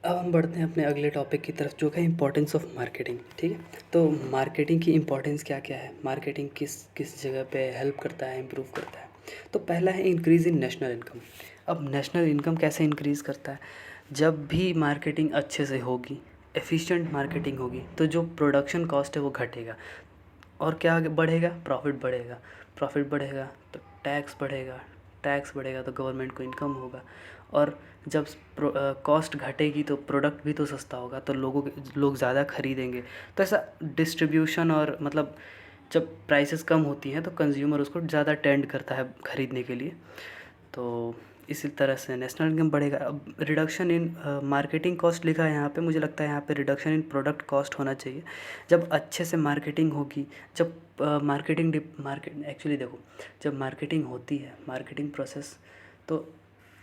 अब हम बढ़ते हैं अपने अगले टॉपिक की तरफ जो है इम्पोर्टेंस ऑफ मार्केटिंग। ठीक है, तो मार्केटिंग की इम्पोर्टेंस क्या क्या है, मार्केटिंग किस किस जगह पे हेल्प करता है, इम्प्रूव करता है। तो पहला है इंक्रीज़ इन नेशनल इनकम। अब नेशनल इनकम कैसे इंक्रीज़ करता है, जब भी मार्केटिंग अच्छे से होगी, एफिशिएंट मार्केटिंग होगी, तो जो प्रोडक्शन कॉस्ट है वो घटेगा और क्या आगे बढ़ेगा, प्रॉफिट बढ़ेगा। प्रॉफिट बढ़ेगा तो टैक्स बढ़ेगा, टैक्स बढ़ेगा तो गवर्नमेंट को इनकम होगा। और जब कॉस्ट घटेगी तो प्रोडक्ट भी तो सस्ता होगा, तो लोग ज़्यादा खरीदेंगे। तो ऐसा डिस्ट्रीब्यूशन और मतलब जब प्राइसेस कम होती हैं तो कंज्यूमर उसको ज़्यादा टेंड करता है खरीदने के लिए। तो इसी तरह से नेशनल इनकम बढ़ेगा। अब रिडक्शन इन मार्केटिंग कॉस्ट लिखा है यहाँ पे, मुझे लगता है यहाँ पे रिडक्शन इन प्रोडक्ट कॉस्ट होना चाहिए। जब अच्छे से मार्केटिंग होगी, जब मार्केट एक्चुअली देखो, जब मार्केटिंग होती है, मार्केटिंग प्रोसेस, तो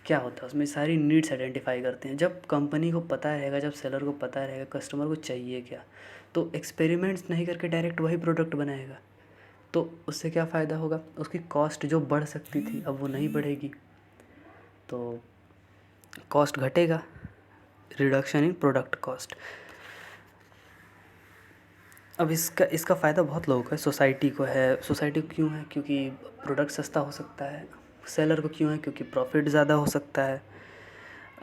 क्या होता है उसमें सारी नीड्स आइडेंटिफाई करते हैं। जब कंपनी को पता रहेगा, जब सेलर को पता रहेगा कस्टमर को चाहिए क्या, तो एक्सपेरिमेंट्स नहीं करके डायरेक्ट वही प्रोडक्ट बनाएगा। तो उससे क्या फ़ायदा होगा, उसकी कॉस्ट जो बढ़ सकती थी अब वो नहीं बढ़ेगी, तो कॉस्ट घटेगा, रिडक्शन इन प्रोडक्ट कॉस्ट। अब इसका इसका फ़ायदा बहुत लोगों को है, सोसाइटी को है। सोसाइटी को क्यों है, क्योंकि प्रोडक्ट सस्ता हो सकता है। सेलर को क्यों है, क्योंकि प्रॉफिट ज़्यादा हो सकता है।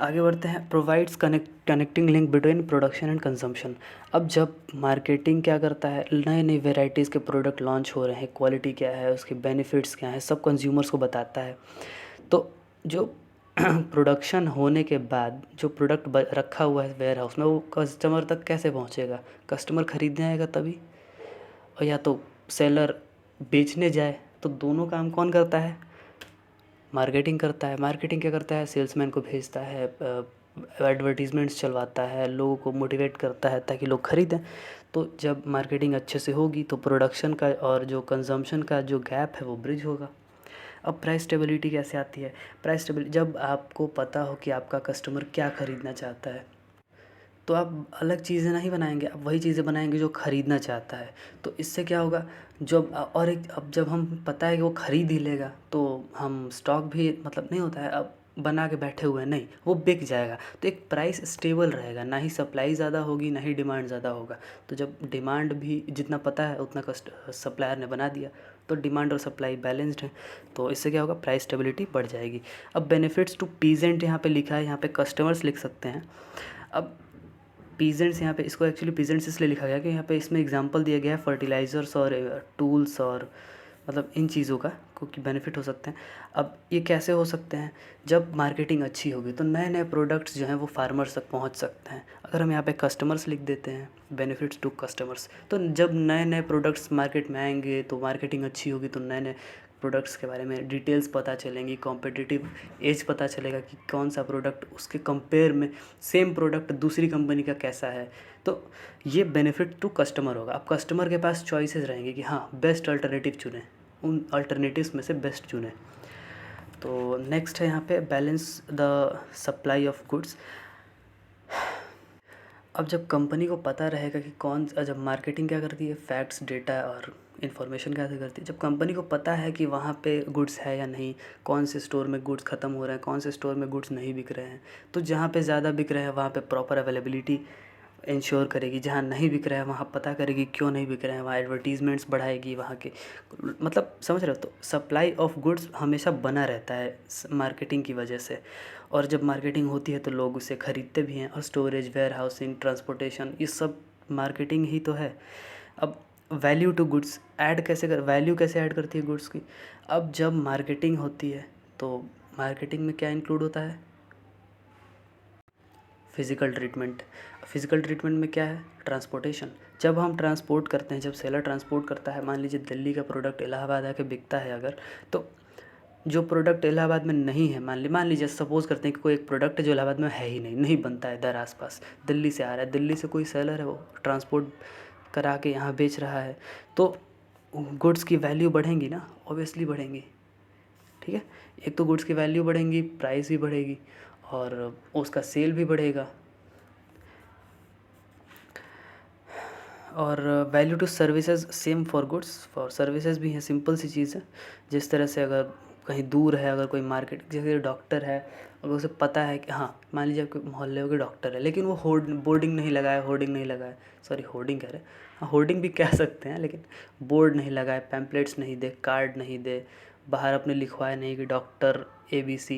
आगे बढ़ते हैं, provides connecting link between production and consumption. अब जब मार्केटिंग क्या करता है, नए नए वेराइटीज़ के प्रोडक्ट लॉन्च हो रहे हैं, क्वालिटी क्या है, उसके बेनिफिट्स क्या हैं, सब कंज्यूमर्स को बताता है। तो जो प्रोडक्शन होने के बाद जो प्रोडक्ट रखा हुआ है वेयर हाउस में, वो कस्टमर तक कैसे पहुंचेगा, कस्टमर खरीदने आएगा तभी, और या तो सेलर बेचने जाए। तो दोनों काम कौन करता है, मार्केटिंग करता है। मार्केटिंग क्या करता है, सेल्समैन को भेजता है, एडवर्टीज़मेंट्स चलवाता है, लोगों को मोटिवेट करता है ताकि लोग ख़रीदें। तो जब मार्केटिंग अच्छे से होगी तो प्रोडक्शन का और जो कंजम्पशन का जो गैप है वो ब्रिज होगा। अब प्राइस स्टेबिलिटी कैसे आती है, प्राइस स्टेबिलिटी जब आपको पता हो कि आपका कस्टमर क्या ख़रीदना चाहता है, तो आप अलग चीज़ें नहीं बनाएंगे, आप वही चीज़ें बनाएंगे जो ख़रीदना चाहता है। तो इससे क्या होगा, जब और एक अब जब हम पता है कि वो ख़रीद ही लेगा, तो हम स्टॉक भी मतलब नहीं होता है अब बना के बैठे हुए हैं, नहीं, वो बिक जाएगा। तो एक प्राइस स्टेबल रहेगा, ना ही सप्लाई ज़्यादा होगी ना ही डिमांड ज़्यादा होगा। तो जब डिमांड भी जितना पता है उतना सप्लायर ने बना दिया, तो डिमांड और सप्लाई बैलेंस्ड है, तो इससे क्या होगा, प्राइस स्टेबिलिटी बढ़ जाएगी। अब बेनिफिट्स टू पीजेंट यहाँ पे लिखा है, यहाँ पे कस्टमर्स लिख सकते हैं। अब पीजेंट्स यहाँ पे, इसको एक्चुअली पीजेंट्स इसलिए लिखा गया कि यहाँ पे इसमें एग्जांपल दिया गया है फर्टिलाइज़र्स और टूल्स और मतलब इन चीज़ों का क्योंकि बेनिफिट हो सकते हैं। अब ये कैसे हो सकते हैं, जब मार्केटिंग अच्छी होगी तो नए नए प्रोडक्ट्स जो हैं वो फार्मर्स तक पहुँच सकते हैं। अगर हम यहाँ पे कस्टमर्स लिख देते हैं, बेनिफिट्स टू कस्टमर्स, तो जब नए नए प्रोडक्ट्स मार्केट में आएंगे तो मार्केटिंग अच्छी होगी तो नए नए प्रोडक्ट्स के बारे में डिटेल्स पता चलेंगी, कॉम्पिटिटिव एज पता चलेगा कि कौन सा प्रोडक्ट उसके कंपेयर में सेम प्रोडक्ट दूसरी कंपनी का कैसा है। तो ये बेनिफिट टू कस्टमर होगा। अब कस्टमर के पास चॉइसेस रहेंगे कि हाँ बेस्ट अल्टरनेटिव चुनें, उन अल्टरनेटिव्स में से बेस्ट चुनें। तो नेक्स्ट है यहाँ पे balance the supply of goods. अब जब कंपनी को पता रहेगा कि जब मार्केटिंग क्या करती है, फैक्ट्स डेटा और इन्फॉर्मेशन कैसे करती है, जब कंपनी को पता है कि वहाँ पे गुड्स है या नहीं, कौन से स्टोर में गुड्स ख़त्म हो रहे हैं, कौन से स्टोर में गुड्स नहीं बिक रहे हैं, तो जहाँ पे ज़्यादा बिक रहे हैं वहाँ पे प्रॉपर अवेलेबिलिटी इंश्योर करेगी, जहाँ नहीं बिक रहा है वहाँ पता करेगी क्यों नहीं बिक रहे हैं, वहाँ एडवर्टीज़मेंट्स बढ़ाएगी वहाँ के, मतलब समझ रहे हो। तो सप्लाई ऑफ गुड्स हमेशा बना रहता है मार्केटिंग की वजह से, और जब मार्केटिंग होती है तो लोग उसे ख़रीदते भी हैं, और स्टोरेज, वेयर हाउसिंग, ट्रांसपोर्टेशन, ये सब मार्केटिंग ही तो है। अब वैल्यू टू गुड्स ऐड कैसे कर, वैल्यू कैसे ऐड करती है गुड्स की। अब जब मार्केटिंग होती है तो मार्केटिंग में क्या इंक्लूड होता है, फिज़िकल ट्रीटमेंट। फिज़िकल ट्रीटमेंट में क्या है, ट्रांसपोर्टेशन। जब हम ट्रांसपोर्ट करते हैं, जब सेलर ट्रांसपोर्ट करता है, मान लीजिए दिल्ली का प्रोडक्ट इलाहाबाद आके बिकता है अगर, तो जो प्रोडक्ट इलाहाबाद में नहीं है, मान लीजिए सपोज़ करते हैं कि कोई एक प्रोडक्ट है जो इलाहाबाद में है ही नहीं, नहीं बनता है इधर आसपास, दिल्ली से आ रहा है, दिल्ली से कोई सेलर है वो ट्रांसपोर्ट करा के यहाँ बेच रहा है, तो गुड्स की वैल्यू बढ़ेंगी ना, ऑब्वियसली बढ़ेंगी। ठीक है, एक तो गुड्स की वैल्यू बढ़ेंगी, प्राइस भी बढ़ेगी और उसका सेल भी बढ़ेगा। और value to services same for goods, for services भी है, सिंपल सी चीज़ है। जिस तरह से अगर कहीं दूर है, अगर कोई मार्केट, जैसे डॉक्टर है, अगर उसे पता है कि हाँ, मान लीजिए आपके मोहल्ले में कोई डॉक्टर है, लेकिन वो होर्डिंग नहीं लगाए, होर्डिंग नहीं लगाए, सॉरी होर्डिंग कह रहे, हाँ होर्डिंग भी कह सकते हैं, लेकिन बोर्ड नहीं लगाए, पैम्पलेट्स नहीं दे, कार्ड नहीं दे, बाहर अपने लिखवाए नहीं कि डॉक्टर ABC,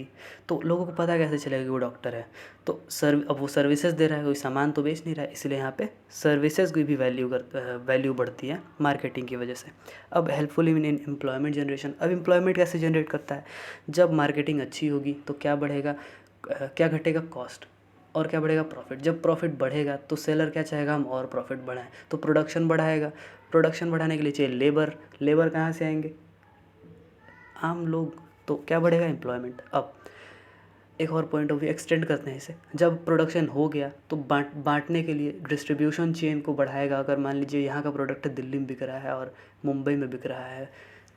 तो लोगों को पता कैसे चलेगा कि वो डॉक्टर है। तो अब वो सर्विसेज दे रहा है, कोई सामान तो बेच नहीं रहा है, इसलिए यहाँ पे सर्विसेज की भी वैल्यू बढ़ती है मार्केटिंग की वजह से। अब हेल्पफुल इन एम्प्लॉयमेंट जनरेशन, अब एम्प्लॉयमेंट कैसे जनरेट करता है, जब मार्केटिंग अच्छी होगी तो क्या बढ़ेगा, क्या घटेगा, कॉस्ट, और क्या बढ़ेगा, प्रॉफिट। जब प्रॉफिट बढ़ेगा तो सेलर क्या चाहेगा, हम और प्रॉफिट बढ़ाएं, तो प्रोडक्शन बढ़ाएगा, प्रोडक्शन बढ़ाने के लिए चाहिए लेबर, लेबर कहाँ से आएंगे, आम लोग, तो क्या बढ़ेगा, एम्प्लॉयमेंट। अब एक और पॉइंट ऑफ व्यू एक्सटेंड करते हैं इसे, जब प्रोडक्शन हो गया तो बांटने के लिए डिस्ट्रीब्यूशन चेन को बढ़ाएगा। अगर मान लीजिए यहाँ का प्रोडक्ट दिल्ली में बिक रहा है और मुंबई में बिक रहा है,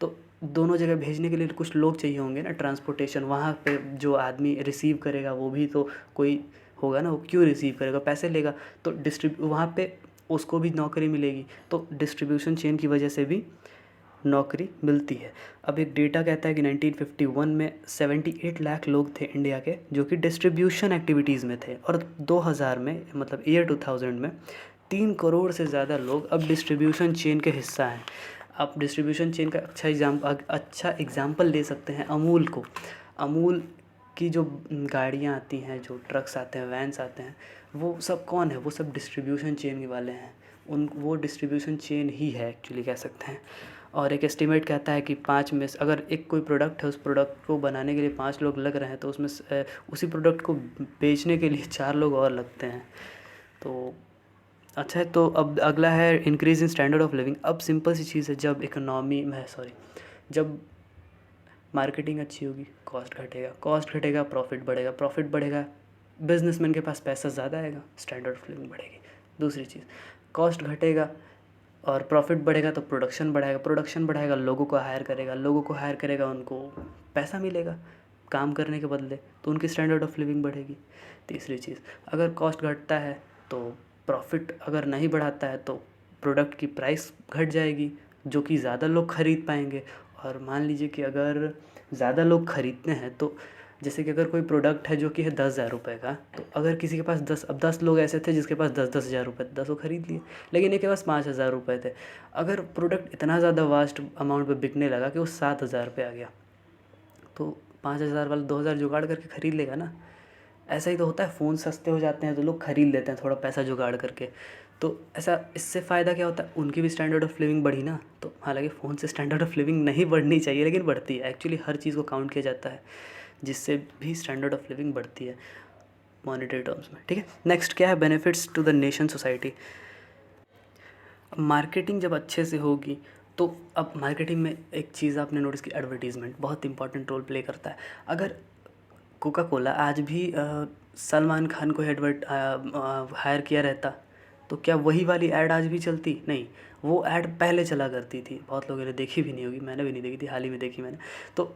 तो दोनों जगह भेजने के लिए कुछ लोग चाहिए होंगे ना, ट्रांसपोर्टेशन, वहाँ पे जो आदमी रिसीव करेगा वो भी तो कोई होगा ना, वो क्यों रिसीव करेगा, पैसे लेगा, तो वहाँ पे उसको भी नौकरी मिलेगी, तो डिस्ट्रीब्यूशन चेन की वजह से भी नौकरी मिलती है। अब एक डेटा कहता है कि 1951 में 78 लाख लोग थे इंडिया के जो कि डिस्ट्रीब्यूशन एक्टिविटीज़ में थे, और 2000 में, मतलब ईयर 2000 में 3 करोड़ से ज़्यादा लोग अब डिस्ट्रीब्यूशन चेन के हिस्सा हैं। आप डिस्ट्रीब्यूशन चेन का अच्छा एग्जाम्पल ले सकते हैं अमूल को। अमूल की जो गाड़ियाँ आती हैं, जो ट्रक्स आते हैं, वैन्स आते हैं, वो सब कौन है, वो सब डिस्ट्रीब्यूशन चेन वाले हैं, वो डिस्ट्रीब्यूशन चेन ही है एक्चुअली, कह सकते हैं। और एक एस्टीमेट कहता है कि 5 में से अगर एक कोई प्रोडक्ट है, उस प्रोडक्ट को बनाने के लिए 5 लोग लग रहे हैं, तो उसमें उसी प्रोडक्ट को बेचने के लिए 4 लोग और लगते हैं। तो अच्छा है, तो अब अगला है increase in standard of living. अब सिंपल सी चीज़ है, जब मार्केटिंग अच्छी होगी कॉस्ट घटेगा, कॉस्ट घटेगा प्रॉफिट बढ़ेगा, प्रॉफिट बढ़ेगा, बिजनेसमैन के पास पैसा ज़्यादा आएगा, स्टैंडर्ड ऑफ लिविंग बढ़ेगी। दूसरी चीज़, कॉस्ट घटेगा और प्रॉफिट बढ़ेगा तो प्रोडक्शन बढ़ाएगा, प्रोडक्शन बढ़ाएगा, लोगों को हायर करेगा, लोगों को हायर करेगा, उनको पैसा मिलेगा काम करने के बदले, तो उनकी स्टैंडर्ड ऑफ लिविंग बढ़ेगी। तीसरी चीज़, अगर कॉस्ट घटता है तो प्रॉफिट, अगर नहीं बढ़ाता है तो प्रोडक्ट की प्राइस घट जाएगी, जो कि ज़्यादा लोग ख़रीद पाएंगे। और मान लीजिए कि अगर ज़्यादा लोग ख़रीदते हैं, तो जैसे कि अगर कोई प्रोडक्ट है जो कि है 10,000 रुपये का, तो अगर किसी के पास 10 लोग ऐसे थे जिसके पास 10,000 रुपये थे, 10 वो ख़रीद लिए, लेकिन एक के पास 5,000 रुपये थे। अगर प्रोडक्ट इतना ज़्यादा वास्ट अमाउंट पे बिकने लगा कि वो 7,000 रुपये आ गया, तो 5,000 वाला 2,000 जुगाड़ करके ख़रीद लेगा ना। ऐसा ही तो होता है, फ़ोन सस्ते हो जाते हैं तो लोग ख़रीद लेते हैं थोड़ा पैसा जुगाड़ करके। तो ऐसा, इससे फ़ायदा क्या होता है, उनकी भी स्टैंडर्ड ऑफ लिविंग बढ़ी ना। तो हालांकि फ़ोन से स्टैंडर्ड ऑफ लिविंग नहीं बढ़नी चाहिए, लेकिन बढ़ती है एक्चुअली, हर चीज़ को काउंट किया जाता है, जिससे भी स्टैंडर्ड ऑफ लिविंग बढ़ती है मॉनेटरी टर्म्स में। ठीक है, नेक्स्ट क्या है, benefits to the nation society. Marketing जब अच्छे से होगी तो अब मार्केटिंग में एक चीज़ आपने नोटिस की, एडवर्टीज़मेंट बहुत इंपॉर्टेंट रोल प्ले करता है। अगर कोका कोला आज भी सलमान खान को हायर किया रहता, तो क्या वही वाली ऐड आज भी चलती? नहीं, वो ऐड पहले चला करती थी, बहुत लोगों ने देखी भी नहीं होगी, मैंने भी नहीं देखी थी, हाल ही में देखी मैंने। तो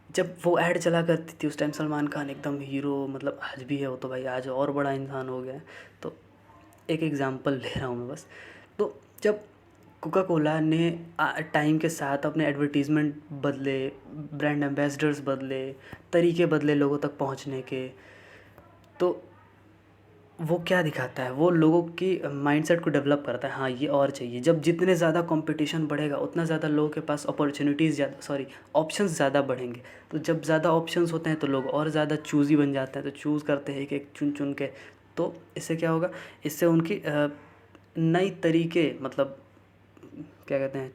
जब वो ऐड चला करती थी उस टाइम सलमान खान एकदम हीरो, मतलब आज भी है वो, तो भाई आज और बड़ा इंसान हो गया है। तो एक एग्ज़ाम्पल ले रहा हूँ मैं बस। तो जब कोका कोला ने टाइम के साथ अपने एडवर्टीज़मेंट बदले, ब्रांड एम्बेसडर्स बदले, तरीके बदले लोगों तक पहुँचने के, तो वो क्या दिखाता है, वो लोगों की माइंडसेट को डेवलप करता है, हाँ ये और चाहिए। जब जितने ज़्यादा कंपटीशन बढ़ेगा उतना ज़्यादा लोगों के पास ऑप्शंस ज़्यादा बढ़ेंगे। तो जब ज़्यादा ऑप्शंस होते हैं तो लोग और ज़्यादा चूज़ी बन जाते हैं, तो चूज़ करते हैं एक एक चुन चुन के। तो इससे क्या होगा, इससे उनकी नई तरीके, मतलब क्या कहते हैं,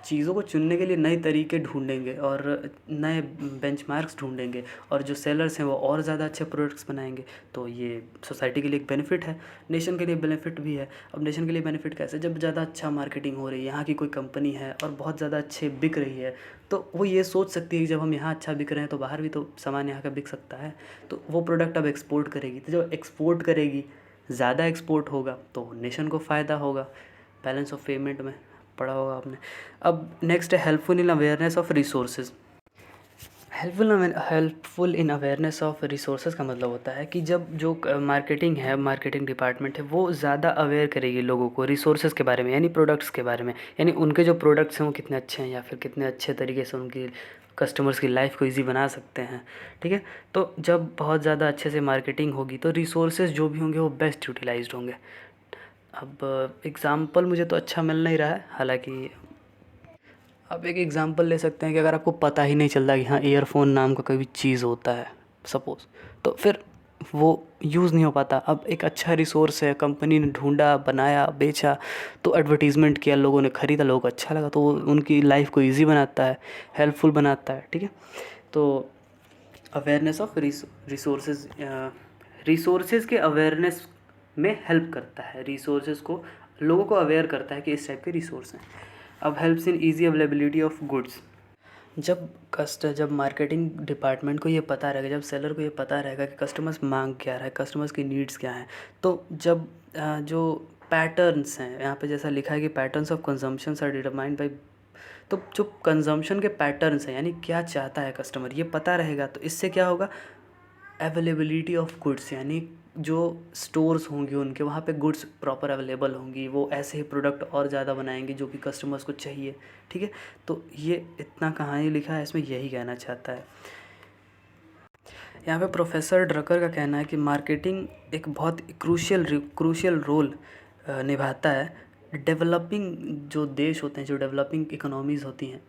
चीज़ों को चुनने के लिए नए तरीके ढूंढेंगे और नए बेंचमार्क्स ढूंढेंगे, और जो सेलर्स हैं वो और ज़्यादा अच्छे प्रोडक्ट्स बनाएंगे। तो ये सोसाइटी के लिए एक बेनिफिट है, नेशन के लिए बेनिफिट भी है। अब नेशन के लिए बेनिफिट कैसे, जब ज़्यादा अच्छा मार्केटिंग हो रही है, यहाँ की कोई कंपनी है और बहुत ज़्यादा अच्छे बिक रही है, तो वो ये सोच सकती है कि जब हम यहाँ अच्छा बिक रहे हैं तो बाहर भी तो सामान यहाँ का बिक सकता है, तो वो प्रोडक्ट अब एक्सपोर्ट करेगी। तो जब एक्सपोर्ट करेगी, ज़्यादा एक्सपोर्ट होगा तो नेशन को फ़ायदा होगा। बैलेंस ऑफ पेमेंट में पढ़ा होगा आपने। अब नेक्स्ट है helpful in awareness of resources. Helpful in awareness of resources का मतलब होता है कि जब जो मार्केटिंग है, मार्केटिंग डिपार्टमेंट है, वो ज़्यादा अवेयर करेगी लोगों को रिसोर्सेज के बारे में, यानी प्रोडक्ट्स के बारे में, यानी उनके जो प्रोडक्ट्स हैं वो कितने अच्छे हैं, या फिर कितने अच्छे तरीके से उनकी कस्टमर्स की लाइफ को ईज़ी बना सकते हैं, ठीक है। तो जब बहुत ज़्यादा अच्छे से मार्केटिंग होगी तो रिसोर्सेज जो भी होंगे वो बेस्ट यूटिलाइज्ड होंगे। अब एग्ज़ाम्पल मुझे तो अच्छा मिल नहीं रहा है, हालांकि अब एक एग्ज़ाम्पल ले सकते हैं कि अगर आपको पता ही नहीं चलता कि हाँ ईयरफोन नाम का कोई भी चीज़ होता है सपोज़, तो फिर वो यूज़ नहीं हो पाता। अब एक अच्छा रिसोर्स है, कंपनी ने ढूंढा, बनाया, बेचा, तो एडवर्टीज़मेंट किया, लोगों ने ख़रीदा, लोगों को अच्छा लगा, तो वो उनकी लाइफ को ईजी बनाता है, हेल्पफुल बनाता है, ठीक है। तो अवेयरनेस ऑफ रिसोर्सेज, रिसोर्सेज के अवेयरनेस में हेल्प करता है, रिसोर्सेज को लोगों को अवेयर करता है कि इस टाइप के रिसोर्स हैं। अब helps in easy availability of goods. जब मार्केटिंग डिपार्टमेंट को ये पता रहेगा, जब सेलर को ये पता रहेगा कि कस्टमर्स मांग क्या रहा है, कस्टमर्स की नीड्स क्या हैं, तो जब जो पैटर्न्स हैं यहाँ पे जैसा लिखा है कि patterns of consumptions are determined by, तो जो कंजम्पशन के पैटर्न्स हैं यानी क्या चाहता है कस्टमर ये पता रहेगा, तो इससे क्या होगा, अवेलेबिलिटी ऑफ गुड्स, यानी जो स्टोर्स होंगे उनके वहाँ पे गुड्स प्रॉपर अवेलेबल होंगी, वो ऐसे ही प्रोडक्ट और ज़्यादा बनाएंगे जो कि कस्टमर्स को चाहिए, ठीक है। तो ये इतना कहानी लिखा है, इसमें यही कहना चाहता है। यहाँ पे प्रोफेसर ड्रकर का कहना है कि मार्केटिंग एक बहुत क्रूशियल रोल निभाता है डेवलपिंग जो देश होते हैं, जो डेवलपिंग इकोनॉमीज़ होती हैं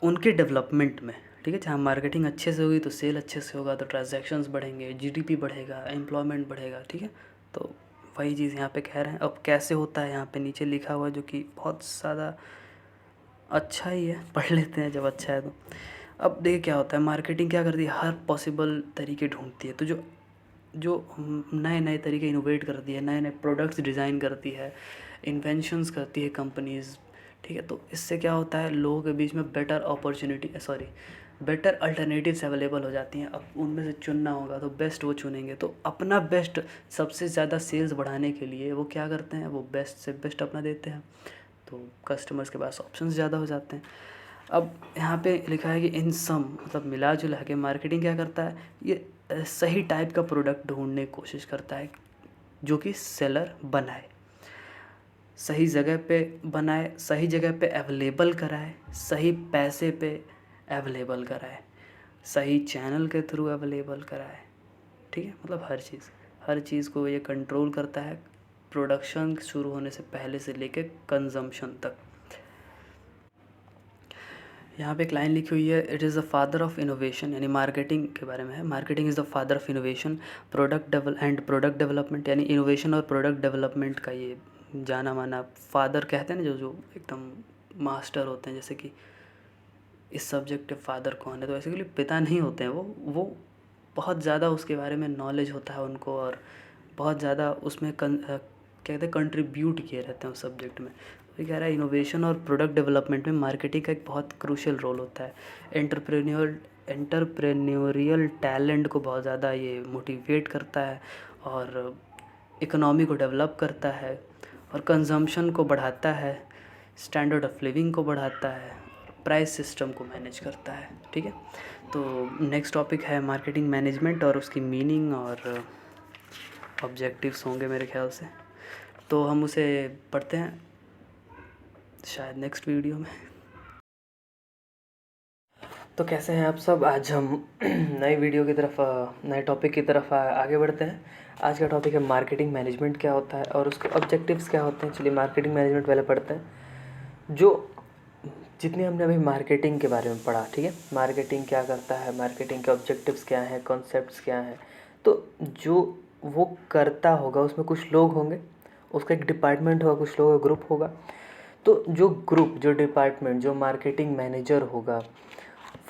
उनके डेवलपमेंट में, ठीक है। जहाँ मार्केटिंग अच्छे से होगी तो सेल अच्छे से होगा, तो ट्रांजैक्शंस बढ़ेंगे, जीडीपी बढ़ेगा, एम्प्लॉयमेंट बढ़ेगा, ठीक है। तो वही चीज़ यहाँ पे कह रहे हैं। अब कैसे होता है यहाँ पे नीचे लिखा हुआ है, जो कि बहुत ज़्यादा अच्छा ही है, पढ़ लेते हैं जब अच्छा है तो। अब देखिए क्या होता है, मार्केटिंग क्या करती है, हर पॉसिबल तरीके ढूंढती है, तो जो जो नए नए तरीके इनोवेट करती है, नए नए प्रोडक्ट्स डिज़ाइन करती है, इन्वेंशंस करती है कंपनीज़, ठीक है। तो इससे क्या होता है, लोगों के बीच में बेटर अल्टरनेटिव्स अवेलेबल हो जाती हैं। अब उनमें से चुनना होगा तो बेस्ट वो चुनेंगे, तो अपना बेस्ट सबसे ज़्यादा सेल्स बढ़ाने के लिए वो क्या करते हैं, वो बेस्ट से बेस्ट अपना देते हैं, तो कस्टमर्स के पास ऑप्शंस ज़्यादा हो जाते हैं। अब यहाँ पे लिखा है कि इन सम, मतलब मिला जुला के मार्केटिंग क्या करता है, ये सही टाइप का प्रोडक्ट ढूंढने की कोशिश करता है जो कि सेलर बनाए, सही जगह पे बनाए, सही जगह पे अवेलेबल कराए, सही पैसे पे अवेलेबल कराए, सही चैनल के थ्रू अवेलेबल कराए, ठीक है। मतलब हर चीज़ को ये कंट्रोल करता है, प्रोडक्शन शुरू होने से पहले से लेके कंजम्पशन तक। यहाँ पे एक लाइन लिखी हुई है, it is the father of innovation, यानी मार्केटिंग के बारे में है, marketing is the father of innovation, product development, यानी इनोवेशन और प्रोडक्ट डेवलपमेंट का ये जाना माना फादर कहते हैं ना, जो एकदम मास्टर होते हैं, जैसे कि इस सब्जेक्ट के फादर कौन है, तो ऐसे के लिए पिता नहीं होते हैं, वो बहुत ज़्यादा उसके बारे में नॉलेज होता है उनको, और बहुत ज़्यादा उसमें कहते हैं कंट्रीब्यूट किए रहते हैं उस सब्जेक्ट में। तो ये कह रहा है इनोवेशन और प्रोडक्ट डेवलपमेंट में मार्केटिंग का एक बहुत क्रूशियल रोल होता है। एंटरप्रेन्योरियल टैलेंट को बहुत ज़्यादा ये मोटिवेट करता है, और इकोनॉमी को डेवलप करता है, और कंजम्पशन को बढ़ाता है, स्टैंडर्ड ऑफ लिविंग को बढ़ाता है, प्राइस सिस्टम को मैनेज करता है, ठीक है। तो नेक्स्ट टॉपिक है मार्केटिंग मैनेजमेंट, और उसकी मीनिंग और ऑब्जेक्टिव्स होंगे मेरे ख्याल से, तो हम उसे पढ़ते हैं शायद नेक्स्ट वीडियो में। तो कैसे हैं आप सब, आज हम नई वीडियो की तरफ, नए टॉपिक की तरफ आगे बढ़ते हैं। आज का टॉपिक है मार्केटिंग मैनेजमेंट क्या होता है और उसके ऑब्जेक्टिव्स क्या होते हैं। चलिए मार्केटिंग मैनेजमेंट पहले पढ़ते हैं। जितने हमने अभी मार्केटिंग के बारे में पढ़ा, ठीक है, मार्केटिंग क्या करता है, मार्केटिंग के ऑब्जेक्टिव्स क्या हैं, कॉन्सेप्ट्स क्या हैं, तो जो वो करता होगा उसमें कुछ लोग होंगे, उसका एक डिपार्टमेंट होगा, कुछ लोगों का ग्रुप होगा। तो जो डिपार्टमेंट, जो मार्केटिंग मैनेजर होगा,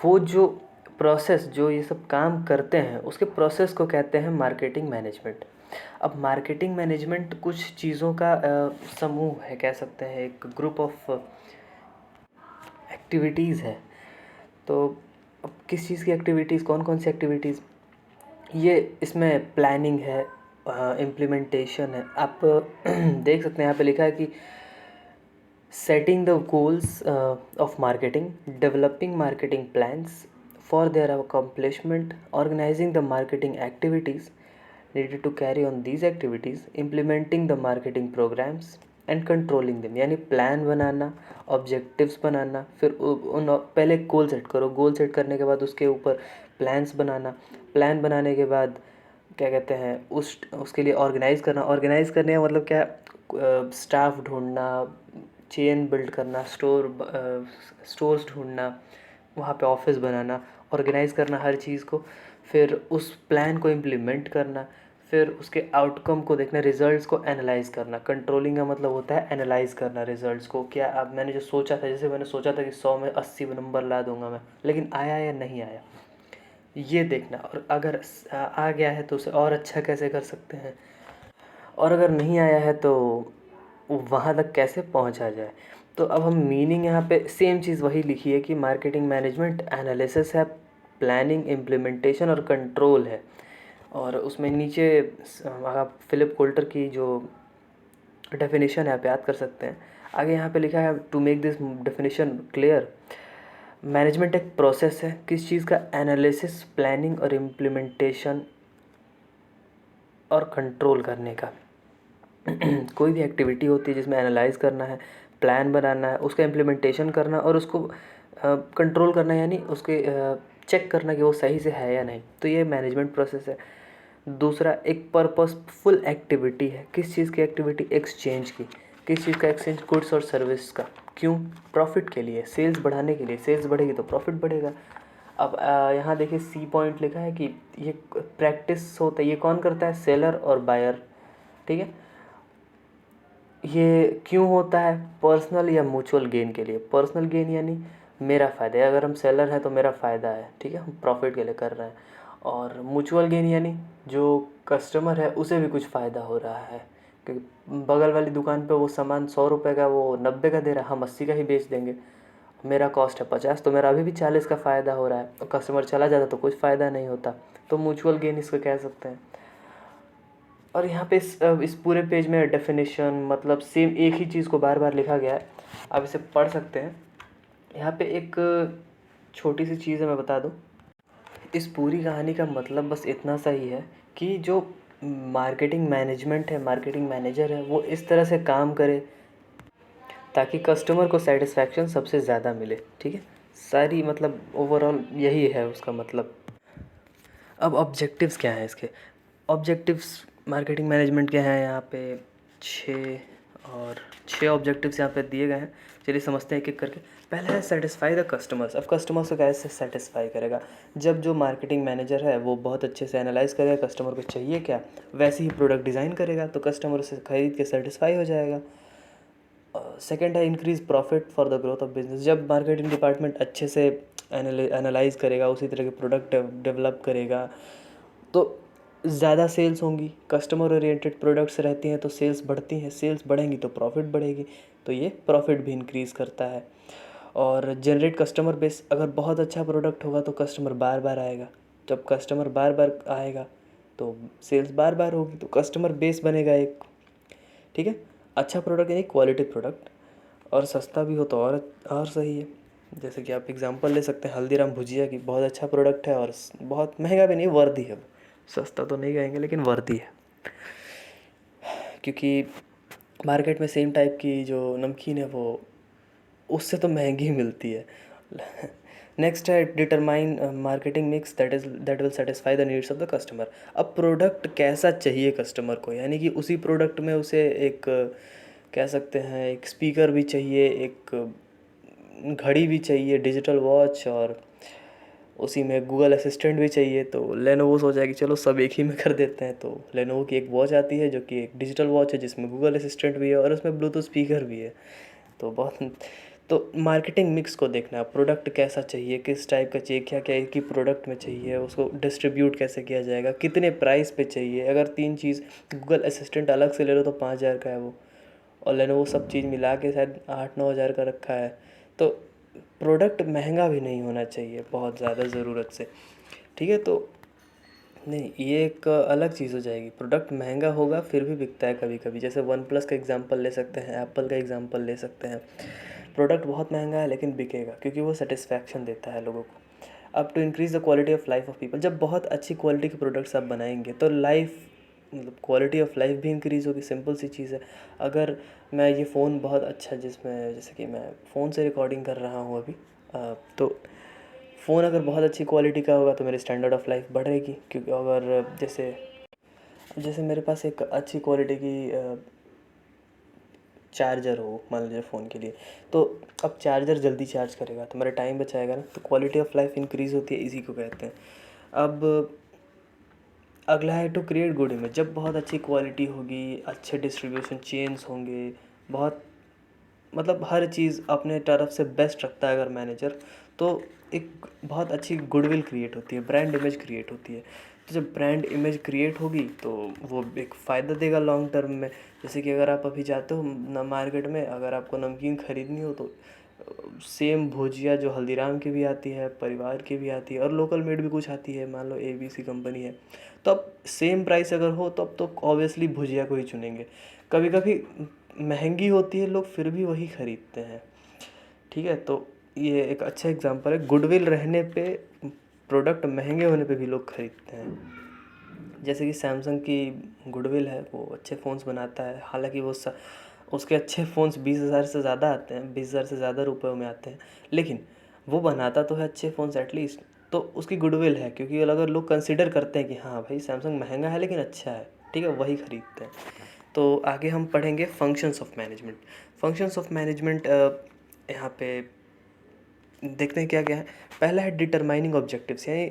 वो जो प्रोसेस, जो ये सब काम करते हैं, उसके प्रोसेस को कहते हैं मार्केटिंग मैनेजमेंट। अब मार्केटिंग मैनेजमेंट कुछ चीज़ों का समूह है, कह सकते हैं, एक ग्रुप ऑफ एक्टिविटीज़ है। तो अब किस चीज़ की एक्टिविटीज़, कौन कौन सी एक्टिविटीज़, ये इसमें प्लानिंग है, इम्प्लीमेंटेशन है। आप देख सकते हैं यहाँ पे लिखा है कि setting the goals of marketing, developing marketing plans for their accomplishment, organizing the marketing activities needed to carry on these activities, implementing the marketing programs and controlling them, यानी प्लान बनाना, ऑब्जेक्टिव्स बनाना, फिर उन पहले गोल सेट करो, goal set करने के बाद उसके ऊपर प्लान्स बनाना, प्लान बनाने के बाद क्या कहते हैं उसके लिए ऑर्गेनाइज़ करना, ऑर्गेनाइज़ करने का मतलब क्या, स्टाफ ढूंढना, चेन बिल्ड करना, स्टोर्स ढूंढना, वहाँ पे ऑफिस बनाना, ऑर्गेनाइज़ करना हर चीज़ को, फिर उस प्लान को इम्प्लीमेंट करना, फिर उसके आउटकम को देखना, रिजल्ट्स को एनालाइज़ करना। कंट्रोलिंग का मतलब होता है एनालाइज़ करना रिजल्ट्स को, क्या अब मैंने जो सोचा था, जैसे मैंने सोचा था कि 100 में 80 नंबर ला दूंगा मैं, लेकिन आया या नहीं आया, ये देखना। और अगर आ गया है तो उसे और अच्छा कैसे कर सकते हैं, और अगर नहीं आया है तो वहाँ तक कैसे पहुँचा जाए। तो अब हम मीनिंग यहाँ पे सेम चीज़ वही लिखी है कि मार्केटिंग मैनेजमेंट एनालिसिस है, प्लानिंग, इम्प्लीमेंटेशन और कंट्रोल है। और उसमें नीचे आप फिलिप कोल्टर की जो डेफिनेशन है आप याद कर सकते हैं। आगे यहाँ पे लिखा है to make this definition clear, management एक प्रोसेस है किस चीज़ का, एनालिसिस, प्लानिंग और इम्प्लीमेंटेशन और कंट्रोल करने का। कोई भी एक्टिविटी होती है जिसमें एनालाइज करना है, प्लान बनाना है, उसका इम्प्लीमेंटेशन करना और उसको कंट्रोल करना, यानी उसके चेक करना कि वो सही से है या नहीं, तो ये मैनेजमेंट प्रोसेस है। दूसरा एक पर्पसफुल एक्टिविटी है, किस चीज़ की एक्टिविटी, एक्सचेंज की, किस चीज़ का एक्सचेंज, गुड्स और सर्विस का, क्यों, प्रॉफिट के लिए, सेल्स बढ़ाने के लिए, सेल्स बढ़ेगी तो प्रॉफिट बढ़ेगा। अब यहाँ देखिए सी पॉइंट लिखा है कि ये प्रैक्टिस होता है, ये कौन करता है, सेलर और बायर, ठीक है। ये क्यों होता है, पर्सनल या म्यूचुअल गेन के लिए। पर्सनल गेन यानी मेरा फ़ायदा है, अगर हम सेलर हैं तो मेरा फ़ायदा है, ठीक है, हम प्रॉफिट के लिए कर रहे हैं। और म्यूचुअल गेन यानी जो कस्टमर है उसे भी कुछ फ़ायदा हो रहा है, क्योंकि बगल वाली दुकान पे वो सामान 100 रुपये का वो 90 का दे रहा है, हम 80 का ही बेच देंगे, मेरा कॉस्ट है 50, तो मेरा अभी भी 40 का फ़ायदा हो रहा है, और कस्टमर चला जाता तो कुछ फ़ायदा नहीं होता, तो म्यूचुअल गेन इसको कह सकते हैं। और यहाँ पे इस पूरे पेज में डेफिनेशन मतलब सेम एक ही चीज़ को बार बार लिखा गया है, आप इसे पढ़ सकते हैं। यहाँ पे एक छोटी सी चीज़ है, मैं बता दूँ, इस पूरी कहानी का मतलब बस इतना सा ही है कि जो मार्केटिंग मैनेजमेंट है, मार्केटिंग मैनेजर है, वो इस तरह से काम करे ताकि कस्टमर को सेटिस्फैक्शन सबसे ज़्यादा मिले, ठीक है। सारी मतलब ओवरऑल यही है उसका मतलब। अब ऑब्जेक्टिव्स क्या हैं इसके, ऑब्जेक्टिव्स मार्केटिंग मैनेजमेंट के हैं यहाँ पे 6, और 6 ऑब्जेक्टिव्स यहाँ पे दिए गए हैं। चलिए समझते हैं एक एक करके। पहला है सेटिस्फाई द कस्टमर्स। अब कस्टमर्स को कैसे सेटिस्फाई करेगा, जब जो मार्केटिंग मैनेजर है वो बहुत अच्छे से एनालाइज करेगा कस्टमर को चाहिए क्या, वैसे ही प्रोडक्ट डिज़ाइन करेगा तो कस्टमर उसे खरीद के सेटिस्फाई हो जाएगा। सेकेंड है increase profit for the growth of business. जब मार्केटिंग डिपार्टमेंट अच्छे से एनालाइज करेगा, उसी तरह के प्रोडक्ट डेवलप करेगा तो ज़्यादा सेल्स होंगी। कस्टमर ओरिएंटेड प्रोडक्ट्स रहती हैं तो सेल्स बढ़ती हैं, सेल्स बढ़ेंगी तो प्रॉफिट बढ़ेगी, तो ये प्रॉफिट भी इंक्रीज़ करता है। और जनरेट कस्टमर बेस, अगर बहुत अच्छा प्रोडक्ट होगा तो कस्टमर बार बार आएगा, जब कस्टमर बार बार आएगा तो सेल्स बार बार होगी, तो कस्टमर बेस बनेगा एक, ठीक है। अच्छा प्रोडक्ट यानी क्वालिटी प्रोडक्ट, और सस्ता भी हो तो और सही है। जैसे कि आप एग्जांपल ले सकते हैं हल्दीराम भुजिया की, बहुत अच्छा प्रोडक्ट है और बहुत महंगा भी नहीं, वर्दी है, सस्ता तो नहीं कहेंगे लेकिन वर्दी है, क्योंकि मार्केट में सेम टाइप की जो नमकीन है वो उससे तो महंगी मिलती है। नेक्स्ट है determine marketing mix that will satisfy the needs of the customer. अब प्रोडक्ट कैसा चाहिए कस्टमर को, यानी कि उसी प्रोडक्ट में उसे एक कह सकते हैं एक स्पीकर भी चाहिए, एक घड़ी भी चाहिए, डिजिटल वॉच, और उसी में गूगल असिस्टेंट भी चाहिए। तो लेनोवो सोचा कि चलो सब एक ही में कर देते हैं, तो लेनोवो की एक वॉच आती है जो कि एक डिजिटल वॉच है जिसमें गूगल असिस्टेंट भी है और उसमें ब्लूटूथ स्पीकर भी है। तो बहुत, तो मार्केटिंग मिक्स को देखना है, प्रोडक्ट कैसा चाहिए, किस टाइप का चाहिए, क्या क्या एक ही प्रोडक्ट में चाहिए, उसको डिस्ट्रीब्यूट कैसे किया जाएगा, कितने प्राइस पे चाहिए। अगर 3 चीज़, गूगल असिस्टेंट अलग से ले लो तो 5,000 का है वो, और लेनोवो सब चीज़ मिला के शायद 8-9 हज़ार का रखा है। तो प्रोडक्ट महंगा भी नहीं होना चाहिए बहुत ज़्यादा ज़रूरत से, ठीक है। तो नहीं, ये एक अलग चीज़ हो जाएगी, प्रोडक्ट महंगा होगा फिर भी बिकता है कभी कभी, जैसे वन प्लस का एग्जांपल ले सकते हैं, एप्पल का एग्जांपल ले सकते हैं। प्रोडक्ट बहुत महंगा है लेकिन बिकेगा क्योंकि वो सेटिस्फैक्शन देता है लोगों को। अब to increase the quality of life of people, जब बहुत अच्छी क्वालिटी के प्रोडक्ट्स आप बनाएंगे तो लाइफ मतलब क्वालिटी ऑफ लाइफ भी इंक्रीज़ होगी, सिंपल सी चीज़ है। अगर मैं ये फ़ोन बहुत अच्छा, जिसमें जैसे कि मैं फ़ोन से रिकॉर्डिंग कर रहा हूँ अभी, तो फ़ोन अगर बहुत अच्छी क्वालिटी का होगा तो मेरी स्टैंडर्ड ऑफ लाइफ बढ़ेगी, क्योंकि अगर जैसे जैसे मेरे पास एक अच्छी क्वालिटी की चार्जर हो मान लीजिए फ़ोन के लिए, तो अब चार्जर जल्दी चार्ज करेगा तो मेरा टाइम बचाएगा ना, तो क्वालिटी ऑफ लाइफ इंक्रीज़ होती है, इसी को कहते हैं। अब अगला है टू क्रिएट गुड इमेज। जब बहुत अच्छी क्वालिटी होगी, अच्छे डिस्ट्रीब्यूशन चेन्स होंगे, बहुत मतलब हर चीज़ अपने तरफ से बेस्ट रखता है अगर मैनेजर, तो एक बहुत अच्छी गुडविल क्रिएट होती है, ब्रांड इमेज क्रिएट होती है। तो जब ब्रांड इमेज क्रिएट होगी तो वो एक फ़ायदा देगा लॉन्ग टर्म में। जैसे कि अगर आप अभी जाते हो ना मार्केट में, अगर आपको नमकीन ख़रीदनी हो तो सेम भुजिया जो हल्दीराम की भी आती है, परिवार की भी आती है और लोकल मेड भी कुछ आती है, मान लो ABC कंपनी है, तो अब सेम प्राइस अगर हो तो अब तो ऑब्वियसली भुजिया को ही चुनेंगे। कभी कभी महंगी होती है, लोग फिर भी वही ख़रीदते हैं। ठीक है, तो ये एक अच्छा एग्जांपल है, गुडविल रहने पे प्रोडक्ट महंगे होने पे भी लोग ख़रीदते हैं। जैसे कि सैमसंग की गुडविल है, वो अच्छे फ़ोन्स बनाता है, हालांकि वो उसके अच्छे फ़ोन्स 20,000 से ज़्यादा आते हैं, 20,000 से ज़्यादा रुपयों में आते हैं, लेकिन वो बनाता तो है अच्छे फ़ोन्स एटलीस्ट, तो उसकी गुडविल है। क्योंकि अगर लोग कंसिडर करते हैं कि हाँ भाई सैमसंग महंगा है लेकिन अच्छा है, ठीक है, वही ख़रीदते हैं। तो आगे हम पढ़ेंगे functions of management. Functions of management यहाँ पे देखते हैं क्या क्या है। पहला है डिटरमाइनिंग ऑब्जेक्टिव्स, यानी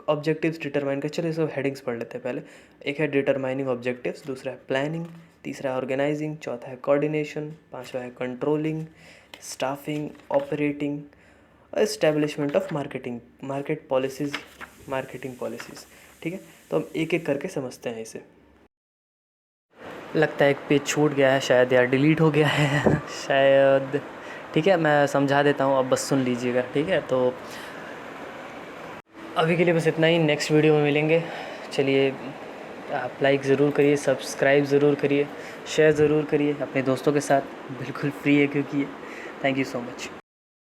ऑब्जेक्टिव्स डिटरमाइन कर, चलिए सब हेडिंग्स पढ़ लेते हैं पहले। एक है डिटरमाइनिंग ऑब्जेक्टिव्स, दूसरा है प्लानिंग, तीसरा है ऑर्गेनाइजिंग, चौथा है कोऑर्डिनेशन, पांचवा है controlling, staffing, operating, establishment of marketing policies. ठीक है, तो हम एक एक करके समझते हैं इसे। लगता है एक पेज छूट गया है शायद, या डिलीट हो गया है शायद। ठीक है, मैं समझा देता हूँ, अब बस सुन लीजिएगा। ठीक है, तो अभी के लिए बस इतना ही, नेक्स्ट वीडियो में मिलेंगे। चलिए, आप लाइक ज़रूर करिए, सब्सक्राइब ज़रूर करिए, शेयर ज़रूर करिए अपने दोस्तों के साथ, बिल्कुल फ्री है क्योंकि ये। Thank you so much.